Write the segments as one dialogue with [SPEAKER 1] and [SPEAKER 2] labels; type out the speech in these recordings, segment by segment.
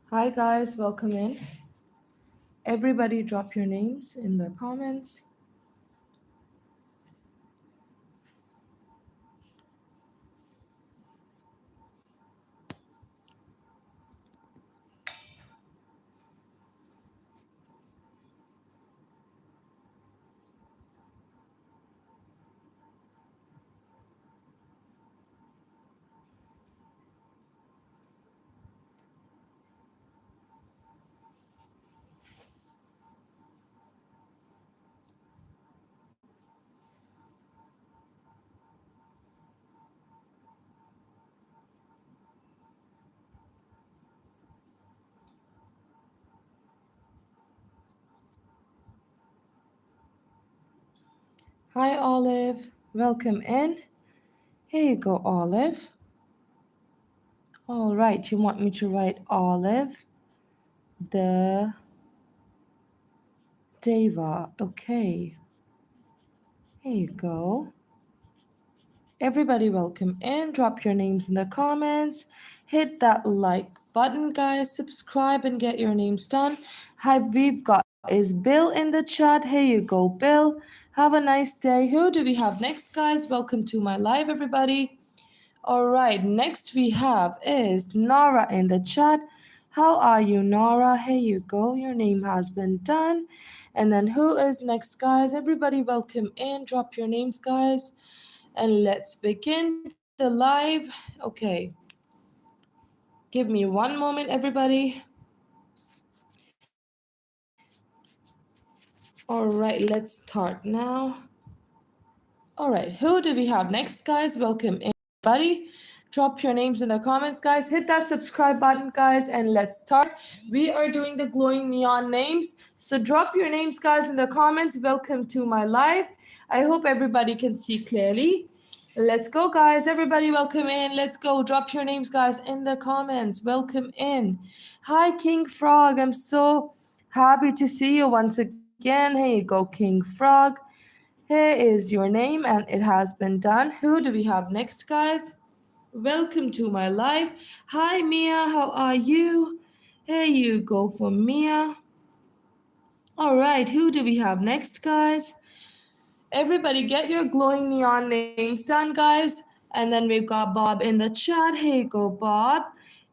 [SPEAKER 1] Hi guys, welcome in. Everybody drop your names in the comments. Hi Olive, welcome in. Here you go, Olive. All right, you want me to write Olive the Deva. Okay, here you go. Everybody welcome in. Drop your names in the comments. Hit that like button, guys. Subscribe and get your names done. Hi, we've got is Bill in the chat. Here you go, Bill. Have a nice day. Who do we have next, guys? Welcome to my live, everybody. All right, next we have is Nora in the chat. How are you, Nora? Here you go. Your name has been done. And then who is next, guys? Everybody welcome in. Drop your names, guys. And let's begin the live. Okay. Give me one moment, everybody. All right, let's start now. All right, who do we have next, guys? Welcome in, buddy. Drop your names in the comments, guys. Hit that subscribe button, guys, and let's start. We are doing the glowing neon names. So drop your names, guys, in the comments. Welcome to my live. I hope everybody can see clearly. Let's go, guys. Everybody, welcome in. Let's go. Drop your names, guys, in the comments. Welcome in. Hi, King Frog. I'm so happy to see you once again. Here you go, King Frog. Here is your name, and it has been done. Who do we have next, guys? Welcome to my live. Hi, Mia. How are you? Here you go for Mia. All right, who do we have next, guys? Everybody get your glowing neon names done, guys. And then we've got Bob in the chat. Here you go, Bob.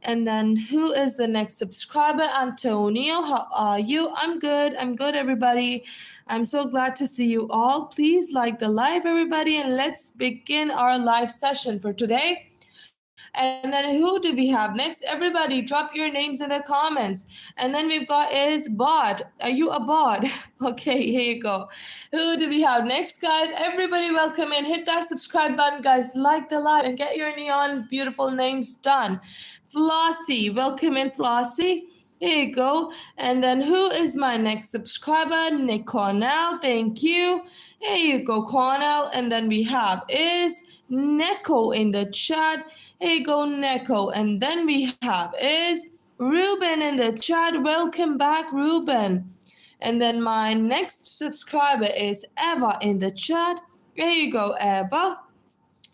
[SPEAKER 1] And then who is the next subscriber? Antonio, how are you? I'm good. I'm good, everybody. I'm so glad to see you all. Please like the live, everybody, and let's begin our live session for today. And then who do we have next? Everybody, drop your names in the comments. And then we've got is Bod. Are you a Bod? Okay, here you go. Who do we have next, guys? Everybody, welcome in. Hit that subscribe button, guys. Like the live and get your neon beautiful names done. Flossie, welcome in, Flossie. Here you go. And then who is my next subscriber? Nick Cornell. Thank you. Here you go, Cornell. And then we have is Neko in the chat. Here you go, Neko. And then we have is Ruben in the chat. Welcome back, Ruben. And then my next subscriber is Eva in the chat. Here you go, Eva.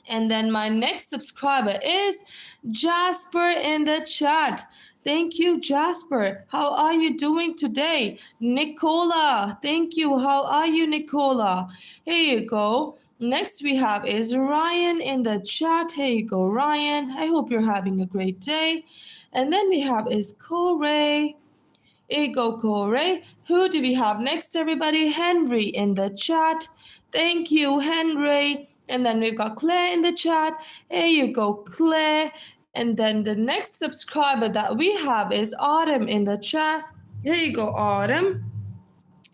[SPEAKER 1] And then my next subscriber is Jasper in the chat. Thank you, Jasper. How are you doing today? Nicola, thank you. How are you, Nicola? Here you go. Next we have is Ryan in the chat. Here you go, Ryan. I hope you're having a great day. And then we have is Corey. Here you go, Corey. Who do we have next, everybody? Henry in the chat. Thank you, Henry. And then we've got Claire in the chat. Here you go, Claire. And then the next subscriber that we have is Autumn in the chat. Here you go, Autumn.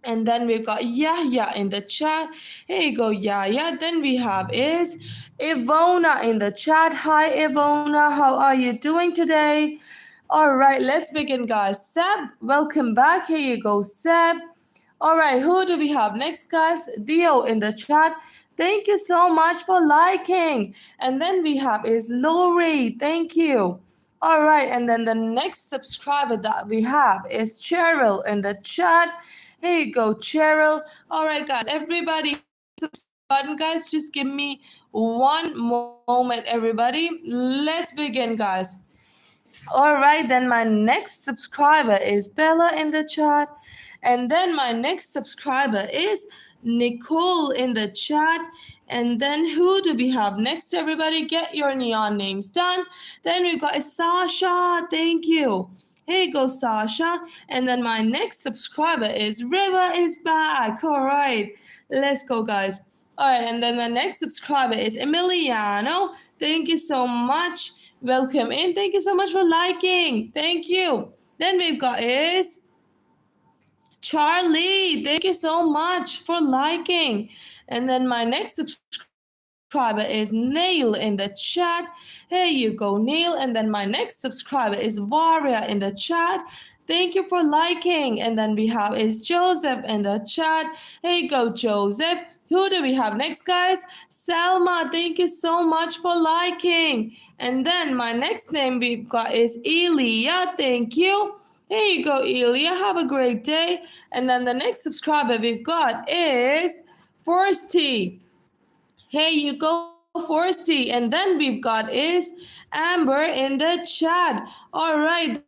[SPEAKER 1] And then we've got Yahya in the chat. Here you go, Yahya. Then we have is Ivona in the chat. Hi, Ivona. How are you doing today? All right, let's begin, guys. Seb, welcome back. Here you go, Seb. All right, who do we have next, guys? Dio in the chat. Thank you so much for liking. And then we have is Lori. Thank you. All right, and then the next subscriber that we have is Cheryl in the chat. Here you go, Cheryl. All right, guys, everybody, button, guys. Just give me one moment, everybody. Let's begin, guys. All right, then my next subscriber is Bella in the chat. And then my next subscriber is Nicole in the chat. And then who do we have next? Everybody, get your neon names done. Then we've got Sasha. Thank you. Here you go, Sasha. And then my next subscriber is Riva is back. All right, let's go, guys. All right, and then my next subscriber is Emiliano. Thank you so much. Welcome in. Thank you so much for liking. Thank you. Then we've got is Charlie. Thank you so much for liking. And then my next subscriber is Neil in the chat. Here you go, Neil. And then my next subscriber is Varia in the chat. Thank you for liking. And then we have is Joseph in the chat. Here you go, Joseph. Who do we have next, guys? Selma. Thank you so much for liking. And then my next name we've got is Elia. Thank you. Here you go, Elia. Have a great day. And then the next subscriber we've got is Forsty. Here you go, Forsty. And then we've got is Amber in the chat. All right,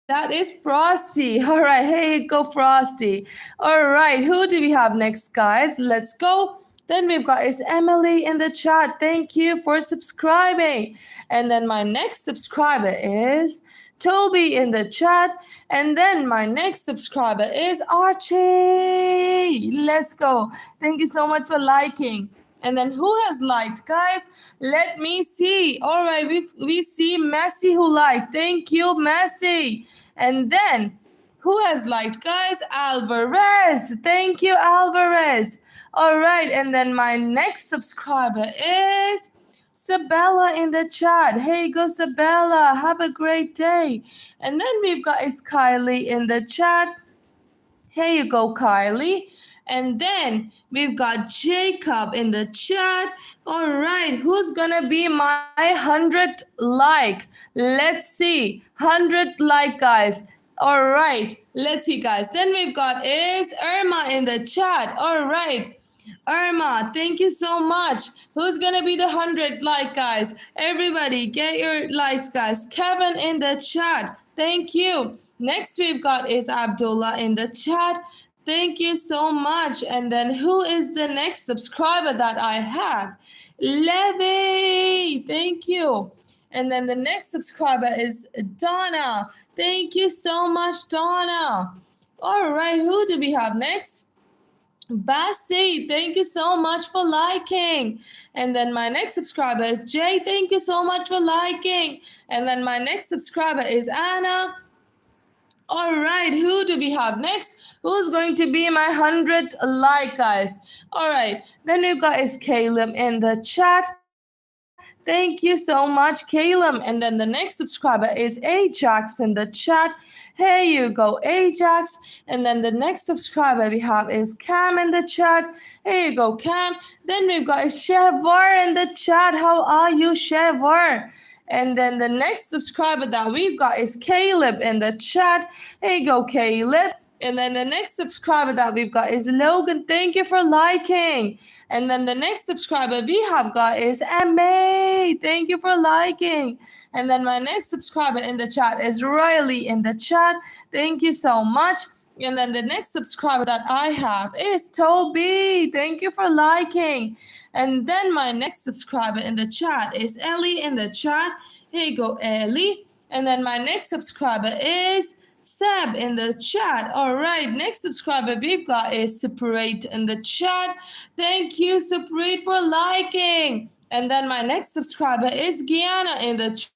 [SPEAKER 1] that is Frosty. All right, here you go, Frosty. All right, who do we have next, guys? Let's go. Then we've got is Emily in the chat. Thank you for subscribing. And then my next subscriber is Toby in the chat. And then my next subscriber is Archie. Let's go. Thank you so much for liking. And then who has liked, guys? Let me see. All right, we see Messi who liked. Thank you, Messi. And then who has liked, guys? Alvarez. Thank you, Alvarez. All right, and then my next subscriber is Sabella in the chat. Hey, go Sabella. Have a great day. And then we've got is Kylie in the chat. Here you go, Kylie. And then we've got Jacob in the chat. All right, who's gonna be my 100th like? Let's see. 100th like, guys. All right, let's see, guys. Then we've got is Irma in the chat. All right. Irma, thank you so much. Who's gonna be the 100th like, guys? Everybody, get your likes, guys. Kevin in the chat. Thank you. Next we've got is Abdullah in the chat. Thank you so much. And then who is the next subscriber that I have? Levy. Thank you. And then the next subscriber is Donna. Thank you so much, Donna. All right, who do we have next? Bassi, thank you so much for liking. And then my next subscriber is Jay. Thank you so much for liking. And then my next subscriber is Anna. All right, who do we have next? Who's going to be my 100th like, guys? All right, then we've got is Caleb in the chat. Thank you so much, Caleb. And then the next subscriber is Ajax in the chat. Here you go, Ajax. And then the next subscriber we have is Cam in the chat. Here you go, Cam. Then we've got Shevar in the chat. How are you, Shevar? And then the next subscriber that we've got is Caleb in the chat. Here you go, Caleb. And then the next subscriber that we've got is Logan. Thank you for liking. And then the next subscriber we have got is Emma. Thank you for liking. And then my next subscriber in the chat is Riley in the chat. Thank you so much. And then the next subscriber that I have is Toby. Thank you for liking. And then my next subscriber in the chat is Ellie in the chat. Here you go, Ellie. And then my next subscriber is Seb in the chat. All right, next subscriber we've got is Separate in the chat. Thank you, Separate, for liking. And then my next subscriber is Gianna in the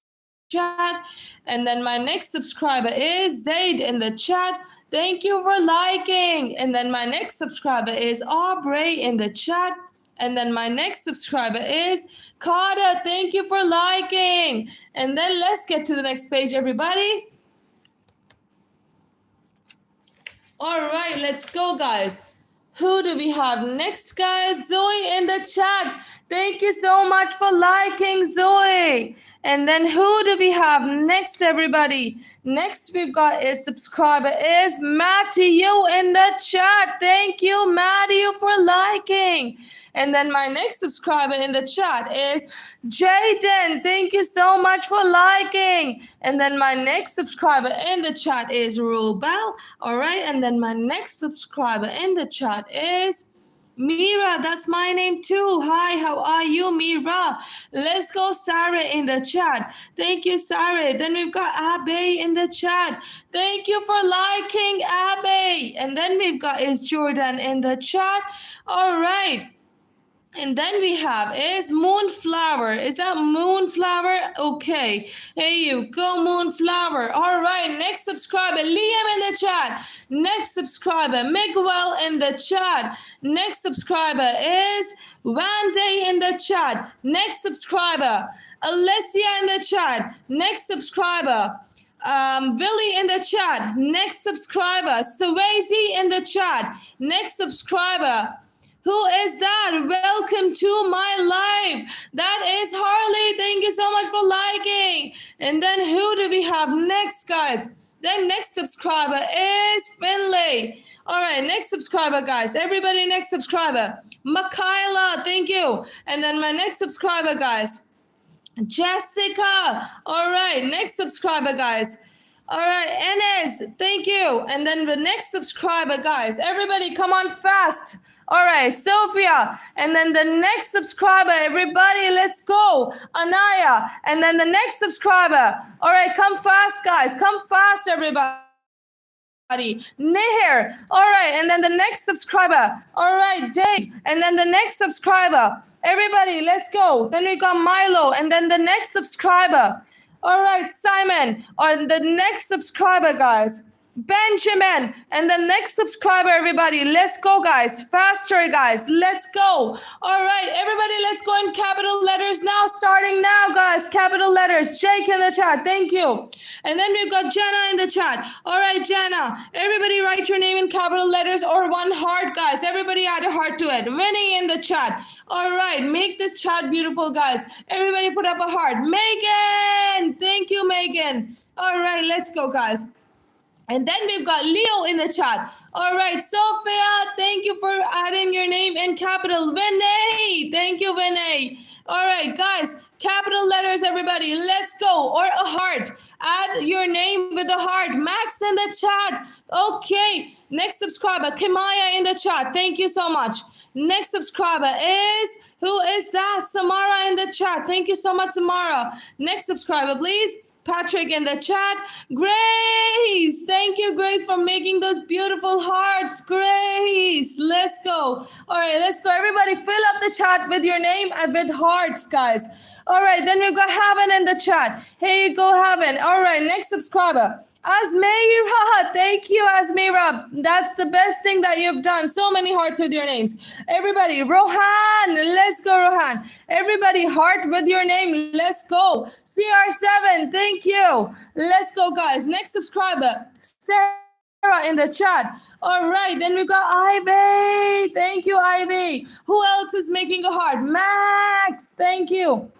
[SPEAKER 1] chat. And then my next subscriber is Zaid in the chat. Thank you for liking. And then my next subscriber is Aubrey in the chat. And then my next subscriber is Carter. Thank you for liking. And then let's get to the next page, everybody. All right, let's go, guys. Who do we have next, guys? Zoe in the chat. Thank you so much for liking, Zoe. And then who do we have next, everybody? Next we've got a subscriber is Matthew in the chat. Thank you, Matthew, for liking. And then my next subscriber in the chat is Jaden. Thank you so much for liking. And then my next subscriber in the chat is Rubel. All right. And then my next subscriber in the chat is Mira. That's my name too. Hi, how are you, Mira? Let's go, Sarah, in the chat. Thank you, Sarah. Then we've got Abe in the chat. Thank you for liking, Abe. And then we've got is Jordan in the chat. All right. And then we have is Moonflower. Is that Moonflower? Okay. Here you go, Moonflower. All right. Next subscriber, Liam in the chat. Next subscriber, Miguel in the chat. Next subscriber is Wande in the chat. Next subscriber, Alessia in the chat. Next subscriber, Billy in the chat. Next subscriber, Swayze in the chat. Next subscriber, who is that? Welcome to my live. That is Harley. Thank you so much for liking. And then who do we have next, guys? Then next subscriber is Finlay. All right, next subscriber, guys. Everybody, next subscriber. Michaela, thank you. And then my next subscriber, guys. Jessica. All right, next subscriber, guys. All right, Enes, thank you. And then the next subscriber, guys. Everybody, come on fast. All right, Sophia. And then the next subscriber, everybody, let's go. Anaya. And then the next subscriber. All right, come fast, guys. Come fast, everybody. Nihir. All right, and then the next subscriber. All right, Dave. And then the next subscriber. Everybody, let's go. Then we got Milo. And then the next subscriber. All right, Simon. Or the next subscriber, guys. Benjamin. And the next subscriber, everybody. Let's go, guys. Faster, guys. Let's go. All right, everybody, let's go in capital letters now. Starting now, guys. Capital letters. Jake in the chat. Thank you. And then we've got Jenna in the chat. All right, Jenna. Everybody write your name in capital letters or one heart, guys. Everybody add a heart to it. Winnie in the chat. All right, make this chat beautiful, guys. Everybody put up a heart. Megan. Thank you, Megan. All right, let's go, guys. And then we've got Leo in the chat. All right, Sophia, thank you for adding your name in capital. Vinay, thank you, Vinay. All right, guys, capital letters, everybody. Let's go. Or a heart. Add your name with a heart. Max in the chat. Okay, next subscriber, Kimaya in the chat. Thank you so much. Next subscriber is, who is that? Samara in the chat. Thank you so much, Samara. Next subscriber, please. Patrick in the chat. Grace, thank you, Grace, for making those beautiful hearts. Grace, let's go. All right, let's go. Everybody fill up the chat with your name and with hearts, guys. All right, then we've got Heaven in the chat. Here you go, Heaven. All right, next subscriber. Asmeira, thank you, Asmeira. That's the best thing that you've done. So many hearts with your names. Everybody, Rohan, let's go, Rohan. Everybody, heart with your name. Let's go. CR7, thank you. Let's go, guys. Next subscriber, Sarah in the chat. All right, then we got Ivy. Thank you, Ivy. Who else is making a heart? Max, thank you.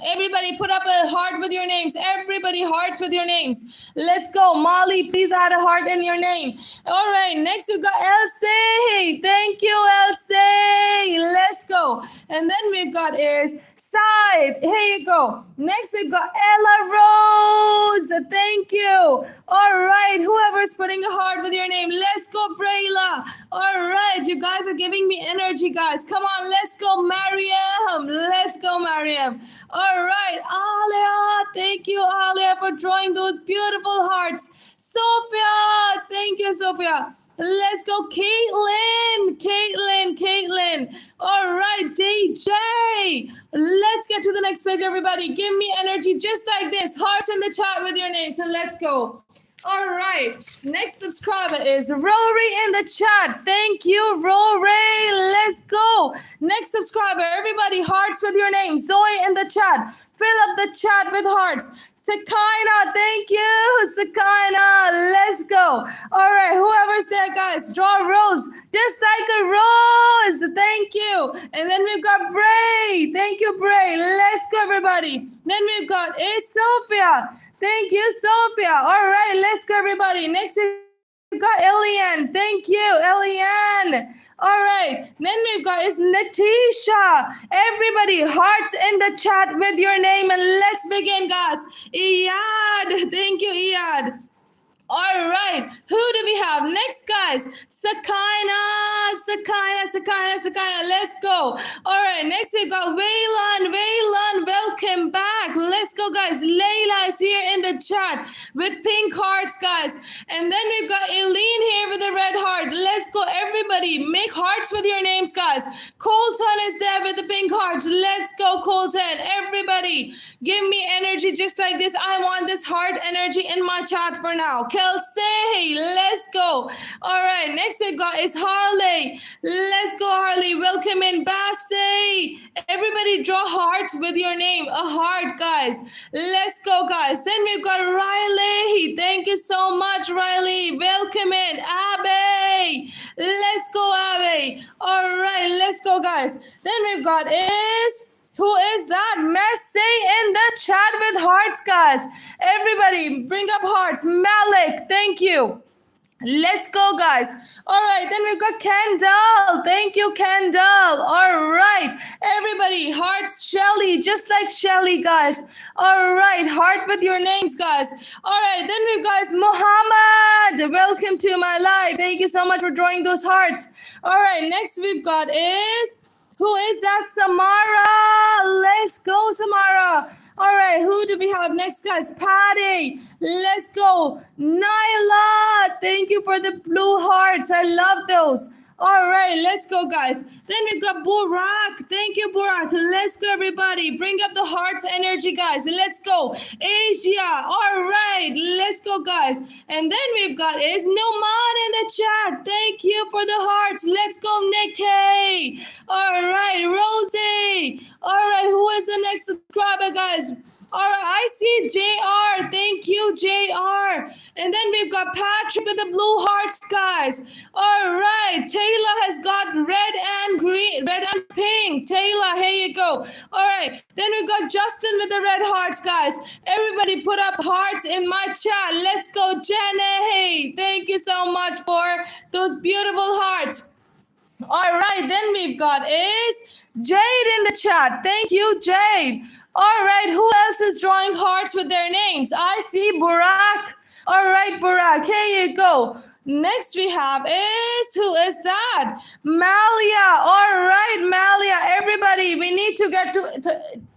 [SPEAKER 1] Everybody put up a heart with your names. Everybody hearts with your names. Let's go. Molly, please add a heart in your name. All right, next we got Elsie. Thank you, Elsie. Let's go. And then we've got is Side. Here you go. Next we've got Ella Rose. Thank you. All right, whoever's putting a heart with your name. Let's go, Brayla. All right, you guys are giving me energy, guys. Come on, let's go, Mariam. Let's go, Mariam. All right, Alia. Thank you, Alia, for drawing those beautiful hearts. Sophia. Thank you, Sophia. Let's go, Caitlin. Caitlin. All right, DJ. Let's get to the next page, everybody. Give me energy just like this. Hearts in the chat with your names, and let's go. All right. Next subscriber is Rory in the chat. Thank you, Rory. Let's go. Next subscriber, everybody, hearts with your name. Zoe in the chat. Fill up the chat with hearts. Sakina, thank you. Sakina, let's go. All right, whoever's there, guys, draw a rose. Just like a rose. Thank you. And then we've got Bray. Thank you, Bray. Let's go, everybody. Then we've got Sophia. Thank you, Sophia. All right, let's go, everybody. Next, we've got Eliane. Thank you, Eliane. All right, then we've got is Natisha. Everybody, hearts in the chat with your name, and let's begin, guys. Iyad. Thank you, Iyad. All right, who do we have next, guys? Sakina. Let's go. All right, next we've got Waylon, welcome back. Let's go, guys. Layla is here in the chat with pink hearts, guys. And then we've got Eileen here with a red heart. Let's go, everybody. Make hearts with your names, guys. Colton is there with the pink hearts. Let's go, Colton. Everybody, give me energy just like this. I want this heart energy in my chat for now. Kelsey, let's go. All right, next we got is Harley. Let's go, Harley. Welcome in, Bassey. Everybody draw hearts with your name. A heart, guys. Let's go, guys. Then we've got Riley. Thank you so much, Riley. Welcome in, Abby. Let's go, Abby. All right, let's go, guys. Then we've got who is that? Messi in the chat with hearts, guys. Everybody, bring up hearts. Malik, thank you. Let's go, guys. All right, then we've got Kendall. Thank you, Kendall. All right, everybody, hearts, Shelly, just like Shelly, guys. All right, heart with your names, guys. All right, then we've got Muhammad. Welcome to my live. Thank you so much for drawing those hearts. All right, next we've got who is that? Samara. Let's go, Samara. All right, who do we have next, guys? Patty. Let's go. Nyla. Thank you for the blue hearts. I love those. All right, let's go, guys. Then we've got Burak. Thank you, Burak. Let's go, everybody. Bring up the hearts energy, guys. Let's go. Asia. All right, let's go, guys. And then we've got Numan in the chat. Thank you for the hearts. Let's go, Nikki. All right, Rosie. All right, who is the next subscriber, guys? All right, I see JR. Thank you, JR. And then we've got Patrick with the blue hearts, guys. All right, Taylor has got red and green, red and pink. Taylor, here you go. All right, then we've got Justin with the red hearts, guys. Everybody put up hearts in my chat. Let's go, Jenny. Thank you so much for those beautiful hearts. All right, then we've got Jade in the chat. Thank you, Jade. All right, who else is drawing hearts with their names? I see Burak. All right, Burak, here you go. Next we have who is that? Malia. All right, Malia. Everybody, we need to get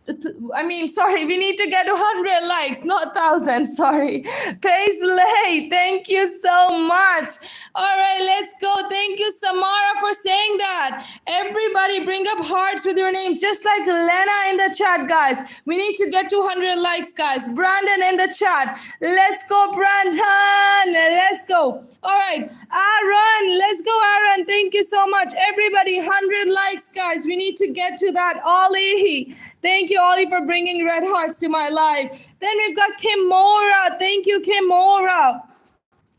[SPEAKER 1] we need to get 100 likes, not 1,000, sorry. Paisley, thank you so much. All right, let's go. Thank you, Samara, for saying that. Everybody bring up hearts with your names, just like Lena in the chat, guys. We need to get 200 likes, guys. Brandon in the chat. Let's go, Brandon. Let's go. All right, Aaron. Let's go, Aaron. Thank you so much. Everybody, 100 likes, guys. We need to get to that. Ollie. Thank you, Ollie, for bringing red hearts to my live. Then we've got Kimora. Thank you, Kimora.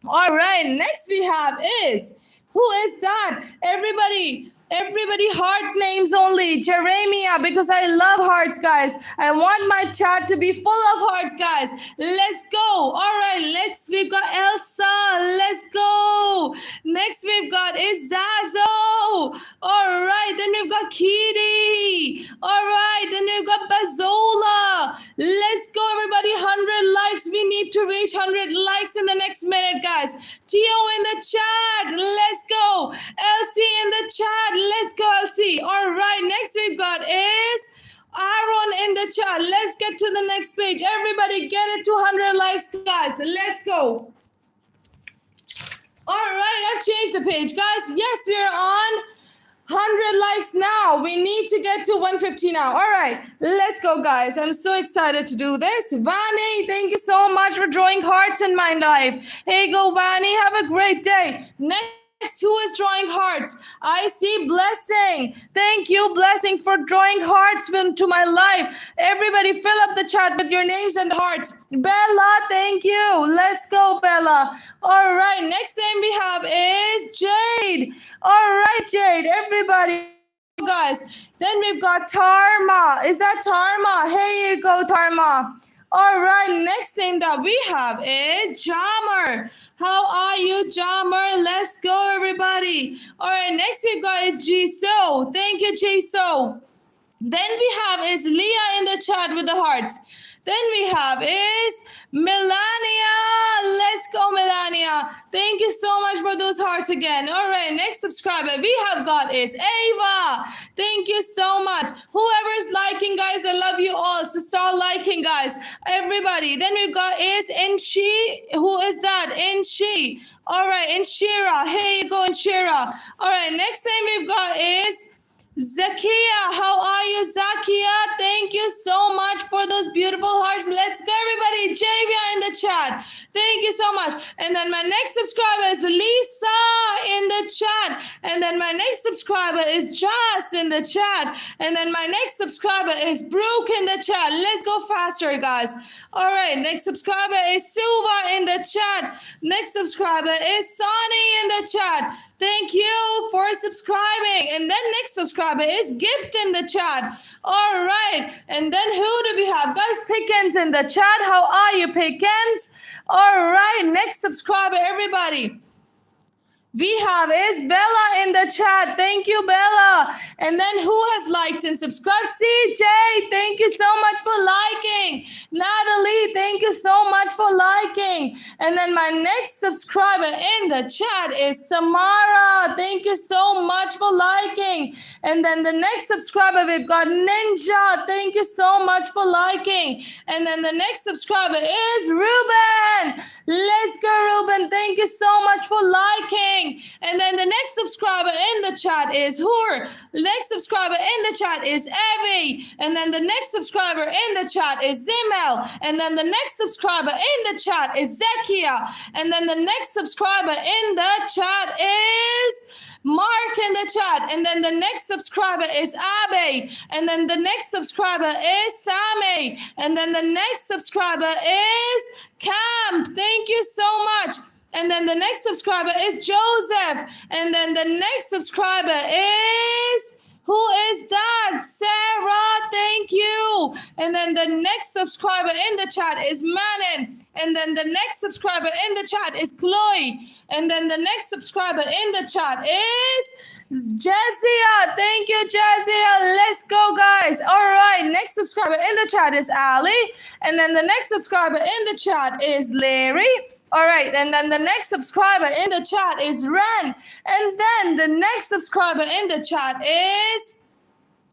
[SPEAKER 1] All right, next we have who is that? Everybody heart names only. Jeremia, because I love hearts, guys. I want my chat to be full of hearts, guys. Let's go. All right, we've got Elsa. Let's go. Next we've got Zazo. All right, then we've got Kitty. All right, then we've got Bazola. Let's go, everybody. 100 likes. We need to reach 100 likes in the next minute, guys. Tio in the chat. Let's go. Elsie in the chat. Let's go, Elsie. All right, next we've got Aaron in the chat. Let's get to the next page. Everybody get it to 100 likes, guys. Let's go. All right, I've changed the page, guys. Yes, we're on 100 likes now. We need to get to 150 now. All right, let's go, guys. I'm so excited to do this. Vani, thank you so much for drawing hearts in my life. Hey, go, Vani. Have a great day. Next, who is drawing hearts? I see Blessing. Thank you, Blessing, for drawing hearts into my life. Everybody, fill up the chat with your names and the hearts. Bella, thank you. Let's go, Bella. All right, next name we have is Jade. All right, Jade, everybody, let's go, guys. Then we've got Tarma. Is that Tarma? Here you go, Tarma. All right, next name that we have is Jammer. How are you, Jammer? Let's go, everybody. All right, next we got is Jisoo. Thank you, Jisoo. Then we have is Leah in the chat with the hearts. Then we have is Melania. Let's go, Melania. Thank you so much for those hearts again. All right, next subscriber we have got is Ava. Thank you so much. Whoever is liking, guys, I love you all. So start liking, guys. Everybody. Then we got is Inshi. Who is that? Inshi. All right, Inshira. Here you go, Inshira. All right, next name we've got is Zakia. How are you, Zakia? Thank you so much for those beautiful hearts. Let's go, everybody. Javia in the chat. Thank you so much. And then my next subscriber is Lisa in the chat. And then my next subscriber is Jas in the chat. And then my next subscriber is Brooke in the chat. Let's go faster, guys. All right, next subscriber is Suva in the chat. Next subscriber is Sonny in the chat. Thank you for subscribing. And then next subscriber is Gift in the chat. All right. And then who do we have? Guys, Pickens in the chat. How are you, Pickens? All right. Next subscriber, everybody. We have is Bella in the chat. Thank you, Bella. And then who has liked and subscribed? CJ, thank you so much for liking. Natalie, thank you so much for liking. And then my next subscriber in the chat is Samara. Thank you so much for liking. And then the next subscriber, we've got Ninja. Thank you so much for liking. And then the next subscriber is Ruben. Let's go, Ruben. Thank you so much for liking. And then the next subscriber in the chat is Hur. Next subscriber in the chat is Evie. And then the next subscriber in the chat is Zimel. And then the next subscriber in the chat is Zekia. And then the next subscriber in the chat is Mark in the chat. And then the next subscriber is Abe. And then the next subscriber is Sammy. And then the next subscriber is Cam. Thank you so much. And then the next subscriber is Joseph. And then the next subscriber is, who is that? Sarah, thank you. And then the next subscriber in the chat is Manon. And then the next subscriber in the chat is Chloe. And then the next subscriber in the chat is Jazia. Thank you, Jazia. Let's go, guys. All right. Next subscriber in the chat is Ali. And then the next subscriber in the chat is Larry. All right, and then the next subscriber in the chat is Ren. And then the next subscriber in the chat is,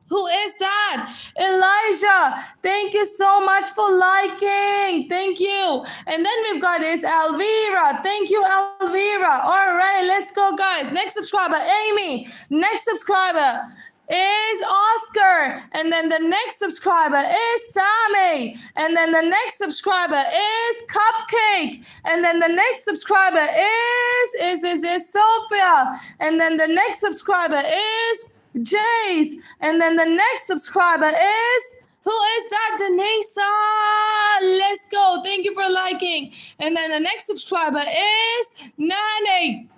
[SPEAKER 1] who is that? Elijah. Thank you so much for liking. Thank you. And then we've got is Elvira. Thank you, Elvira. All right, let's go, guys. Next subscriber, Amy. Next subscriber is Oscar. And then the next subscriber is Sammy. And then the next subscriber is Cupcake. And then the next subscriber is Sophia. And then the next subscriber is Jace. And then the next subscriber is, who is that? Denisa. Let's go. Thank you for liking. And then the next subscriber is Nane.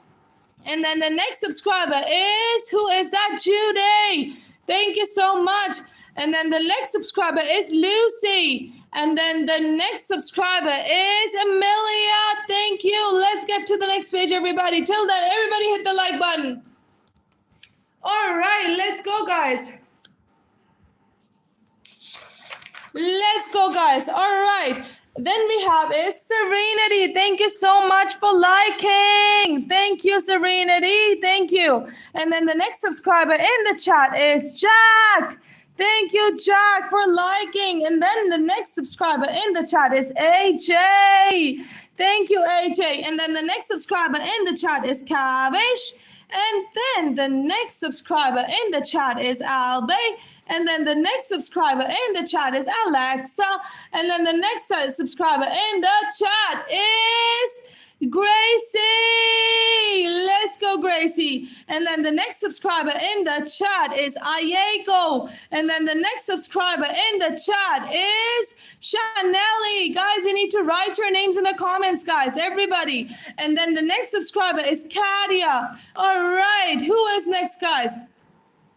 [SPEAKER 1] And then the next subscriber is, who is that? Judy. Thank you so much. And then the next subscriber is Lucy. And then the next subscriber is Amelia. Thank you. Let's get to the next page, everybody. Till then, everybody hit the like button. All right, let's go, guys. Let's go, guys. All right. Then we have is Serenity. Thank you so much for liking. Thank you, Serenity. Thank you. And then the next subscriber in the chat is Jack. Thank you, Jack, for liking. And then the next subscriber in the chat is AJ. Thank you, AJ. And then the next subscriber in the chat is Kavish. And then the next subscriber in the chat is Albe. And then the next subscriber in the chat is Alexa. And then the next subscriber in the chat is Gracie. Let's go, Gracie. And then the next subscriber in the chat is Ayeko. And then the next subscriber in the chat is Chanelli. Guys, you need to write your names in the comments, guys, everybody. And then the next subscriber is Katia. All right, who is next, guys?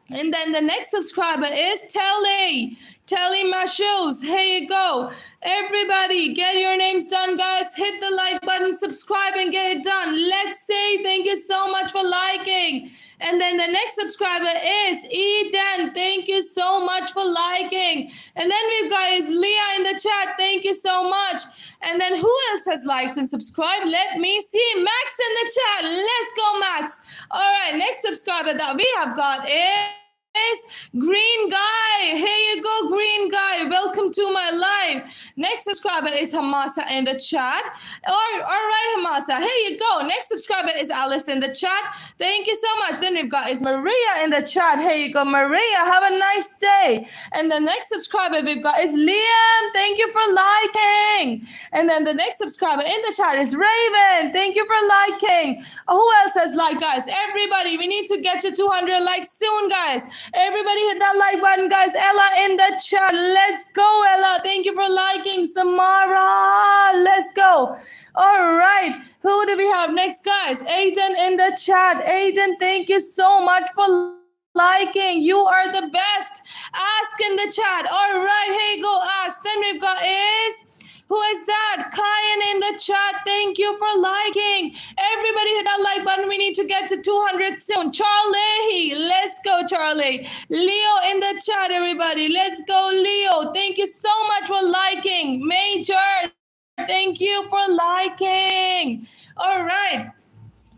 [SPEAKER 1] And then the next subscriber is Telly. Telly Mashos. Here you go. Everybody, get your names done, guys. Hit the like button, subscribe, and get it done. Lexi, thank you so much for liking. And then the next subscriber is Eden. Thank you so much for liking. And then we've got is Leah in the chat. Thank you so much. And then who else has liked and subscribed? Let me see. Max in the chat. Let's go, Max. All right, next subscriber that we have got is Green Guy. Here you go, Green Guy. Welcome to my live. Next subscriber is Hamasa in the chat. All right, Hamasa. Here you go. Next subscriber is Alice in the chat. Thank you so much. Then we've got is Maria in the chat. Here you go, Maria. Have a nice day. And the next subscriber we've got is Liam. Thank you for liking. And then the next subscriber in the chat is Raven. Thank you for liking. Who else has liked, guys? Everybody, we need to get to 200 likes soon, guys. Everybody hit that like button, guys. Ella in the chat. Let's go, Ella. Thank you for liking. Samara. Let's go. All right. Who do we have next, guys? Aiden in the chat. Aiden, thank you so much for liking. You are the best. Ask in the chat. All right. Here you go. Ask. Then we've got who is that? Kyan in the chat. Thank you for liking. Everybody hit that like button. We need to get to 200 soon. Charlie. Let's go, Charlie. Leo in the chat, everybody. Let's go, Leo. Thank you so much for liking. Major, thank you for liking. All right.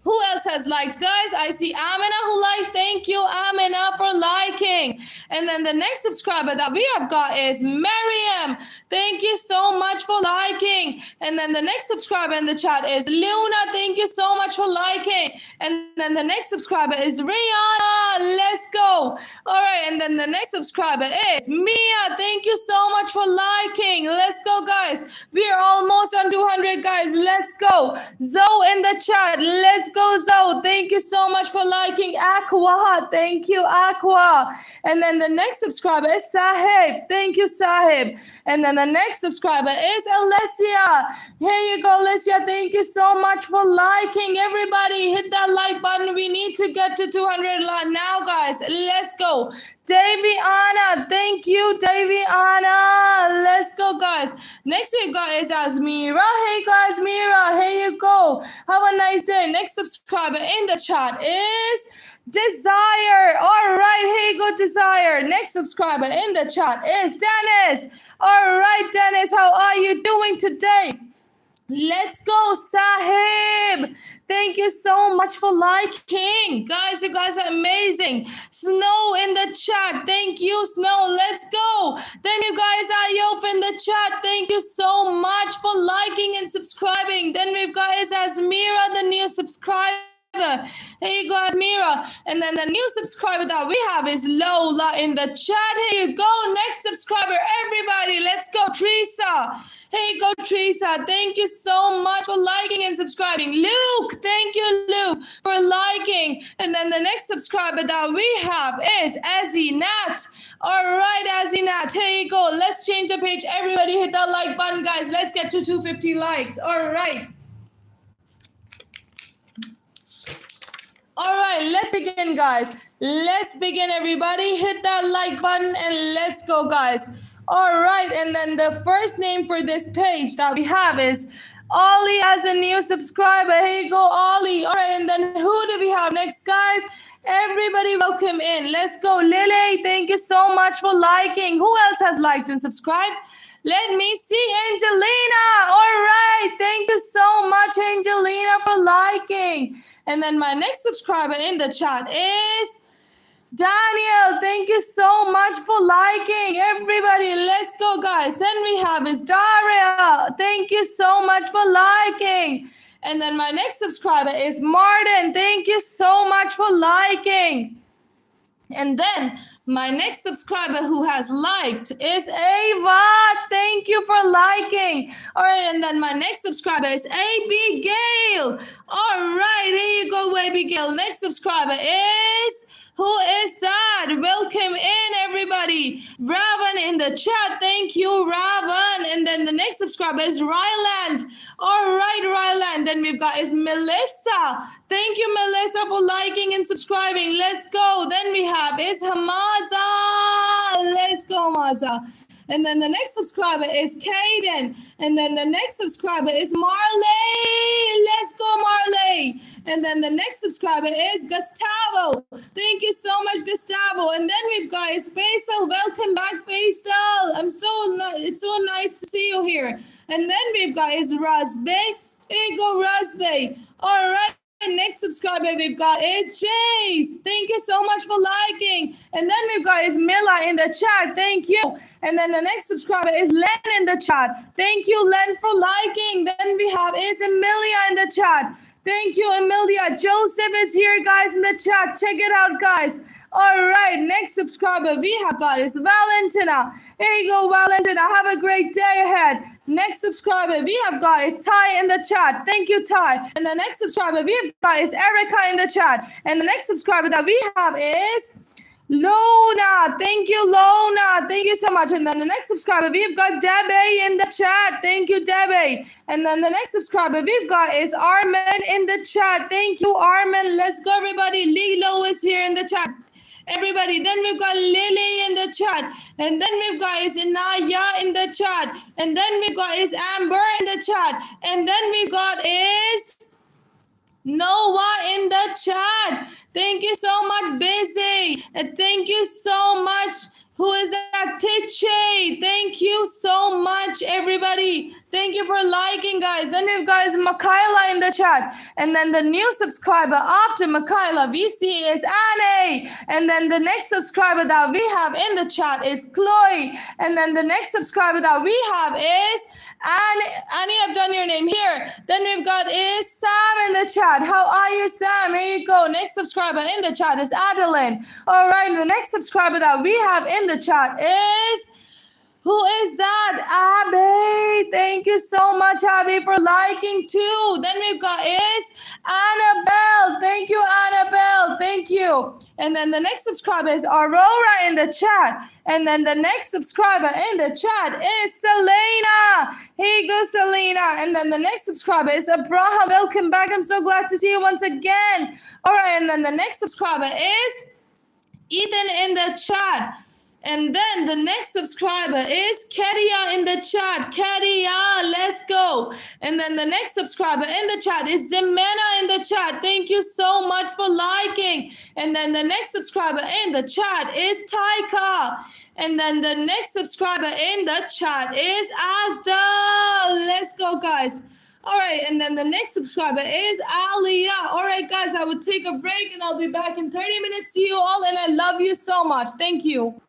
[SPEAKER 1] Who else has liked, guys? I see Amina who liked. Thank you, Amina, for liking. And then the next subscriber that we have got is Miriam. Thank you so much for liking. And then the next subscriber in the chat is Luna. Thank you so much for liking. And then the next subscriber is Rihanna. Let's go. All right. And then the next subscriber is Mia. Thank you so much for liking. Let's go, guys. We are almost on 200, guys. Let's go. Zoe in the chat. Let's go, Zoe. Thank you so much for liking. Aqua. Thank you, Aqua. And then the next subscriber is Sahib. Thank you, Sahib. And then the next subscriber is Alessia. Here you go, Alessia. Thank you so much for liking. Everybody, hit that like button. We need to get to 200 now, guys. Let's go. Daviana, thank you, Daviana. Let's go, guys. Next we've got is Asmira. Hey, guys, Mira, here you go. Have a nice day. Next subscriber in the chat is Desire. All right, here you go, Desire. Next subscriber in the chat is Dennis. All right, Dennis, how are you doing today? Let's go, Sahib. Thank you so much for liking. Guys, you guys are amazing. Snow in the chat. Thank you, Snow. Let's go. Then you guys are Ayop in the chat. Thank you so much for liking and subscribing. Then we've got is Asmira, the new subscriber. Here you go, Asmira. And then the new subscriber that we have is Lola in the chat. Here you go. Next subscriber, everybody. Let's go, Teresa. Here you go, Teresa. Thank you so much for liking and subscribing. Luke, thank you, Luke, for liking. And then the next subscriber that we have is Azzy Nat. All right, Azzy Nat, here you go. Let's change the page. Everybody hit that like button, guys. Let's get to 250 likes. All right. All right, let's begin, guys. Let's begin, everybody. Hit that like button and let's go, guys. All right, and then the first name for this page that we have is Ollie as a new subscriber. Here you go, Ollie. All right, and then who do we have next, guys? Everybody welcome in. Let's go, Lily. Thank you so much for liking. Who else has liked and subscribed? Let me see, Angelina. All right, thank you so much, Angelina, for liking. And then my next subscriber in the chat is Daniel. Thank you so much for liking. Everybody, let's go, guys. Then we have is Daria. Thank you so much for liking. And then my next subscriber is Martin. Thank you so much for liking. And then my next subscriber who has liked is Ava. Thank you for liking. All right, and then my next subscriber is Abigail. All right, here you go, Abigail. Next subscriber is... Who is that? Welcome in, everybody. Ravan in the chat. Thank you, Ravan. And then the next subscriber is Ryland. All right, Ryland. Then we've got is Melissa. Thank you, Melissa, for liking and subscribing. Let's go. Then we have is Hamaza. Let's go, Hamaza. And then the next subscriber is Kaden. And then the next subscriber is Marley. Let's go, Marley. And then the next subscriber is Gustavo. Thank you so much, Gustavo. And then we've got is Faisal. Welcome back, Faisal. It's so nice to see you here. And then we've got is Razbe. Here you go, Razbe. All right. Next subscriber we've got is Jace. Thank you so much for liking. And then we've got is Mila in the chat. Thank you. And then the next subscriber is Len in the chat. Thank you, Len, for liking. Then we have is Emilia in the chat. Thank you, Emilia. Joseph is here, guys, in the chat. Check it out, guys. All right, next subscriber we have got is Valentina. Here you go, Valentina. Have a great day ahead. Next subscriber we have got is Ty in the chat. Thank you, Ty. And the next subscriber we have got is Erica in the chat. And the next subscriber that we have is Lona. Thank you, Lona. Thank you so much. And then the next subscriber we've got Debbie in the chat. Thank you, Debbie. And then the next subscriber we've got is Armin in the chat. Thank you, Armin. Let's go, everybody. Lilo is here in the chat. Everybody, then we've got Lily in the chat, and then we've got is Inaya in the chat, and then we've got is Amber in the chat, and then we've got is Noah in the chat. Thank you so much, Busy, and thank you so much. Who is that? Tiche. Thank you so much, everybody. Thank you for liking, guys. Then we've got is Makayla in the chat. And then the new subscriber after Makayla, we see is Annie. And then the next subscriber that we have in the chat is Chloe. And then the next subscriber that we have is Annie, I've done your name here. Then we've got is Sam in the chat. How are you, Sam? Here you go. Next subscriber in the chat is Adeline. All right, the next subscriber that we have in the chat is... Who is that? Abby. Thank you so much, Abby, for liking too. Then we've got is Annabelle. Thank you, Annabelle. Thank you. And then the next subscriber is Aurora in the chat. And then the next subscriber in the chat is Selena. Here you go, Selena. And then the next subscriber is Abraham. Welcome back. I'm so glad to see you once again. All right. And then the next subscriber is Ethan in the chat. And then the next subscriber is Kedia in the chat. Kedia, let's go. And then the next subscriber in the chat is Zimena in the chat. Thank you so much for liking. And then the next subscriber in the chat is Taika. And then the next subscriber in the chat is Asda. Let's go, guys. All right, and then the next subscriber is Aliyah. All right, guys, I will take a break and I'll be back in 30 minutes. See you all, and I love you so much. Thank you.